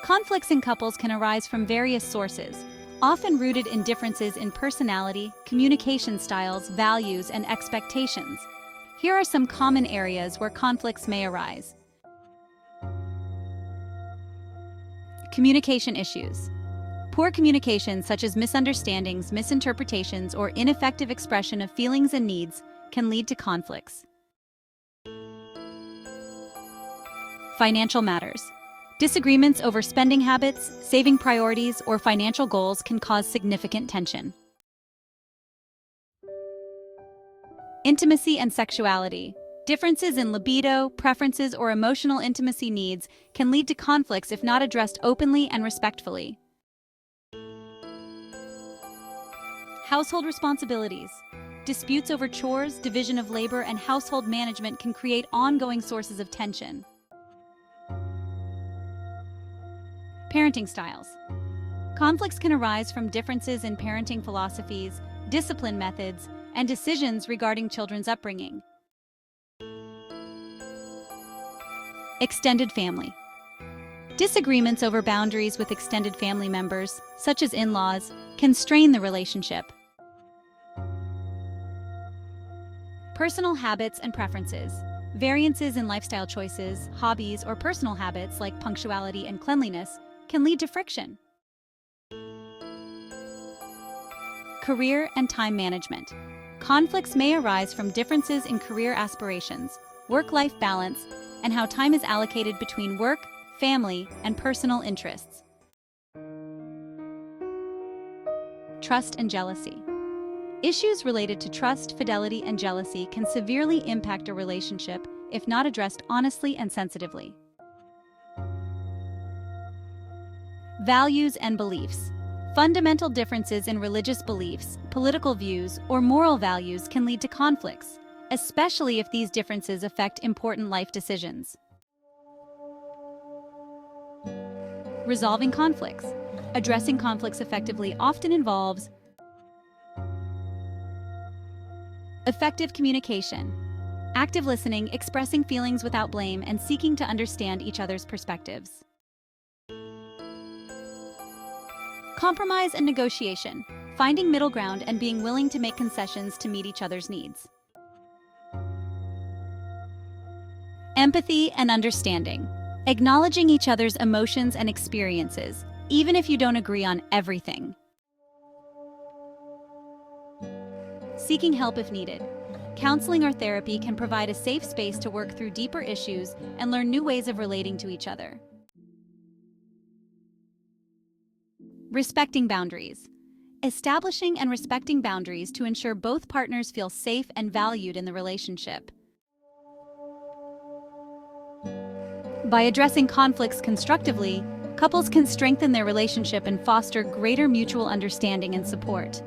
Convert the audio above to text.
Conflicts in couples can arise from various sources, often rooted in differences in personality, communication styles, values, and expectations. Here are some common areas where conflicts may arise. Communication issues. Poor communication, such as misunderstandings, misinterpretations, or ineffective expression of feelings and needs, can lead to conflicts. Financial matters. Disagreements over spending habits, saving priorities, or financial goals can cause significant tension. Intimacy and sexuality. Differences in libido, preferences, or emotional intimacy needs can lead to conflicts if not addressed openly and respectfully. Household responsibilities. Disputes over chores, division of labor, and household management can create ongoing sources of tension. Parenting styles. Conflicts can arise from differences in parenting philosophies, discipline methods, and decisions regarding children's upbringing. Extended family. Disagreements over boundaries with extended family members, such as in-laws, can strain the relationship. Personal habits and preferences. Variances in lifestyle choices, hobbies, or personal habits like punctuality and cleanliness can lead to friction. Career and time management. Conflicts may arise from differences in career aspirations, work-life balance, and how time is allocated between work, family, and personal interests. Trust and jealousy. Issues related to trust, fidelity, and jealousy can severely impact a relationship if not addressed honestly and sensitively. Values and beliefs. Fundamental differences in religious beliefs, political views, or moral values can lead to conflicts, especially if these differences affect important life decisions. Resolving conflicts. Addressing conflicts effectively often involves effective communication, active listening, expressing feelings without blame, and seeking to understand each other's perspectives. Compromise and negotiation, finding middle ground and being willing to make concessions to meet each other's needs. Empathy and understanding, acknowledging each other's emotions and experiences, even if you don't agree on everything. Seeking help if needed. Counseling or therapy can provide a safe space to work through deeper issues and learn new ways of relating to each other. Respecting boundaries. Establishing and respecting boundaries to ensure both partners feel safe and valued in the relationship. By addressing conflicts constructively, couples can strengthen their relationship and foster greater mutual understanding and support.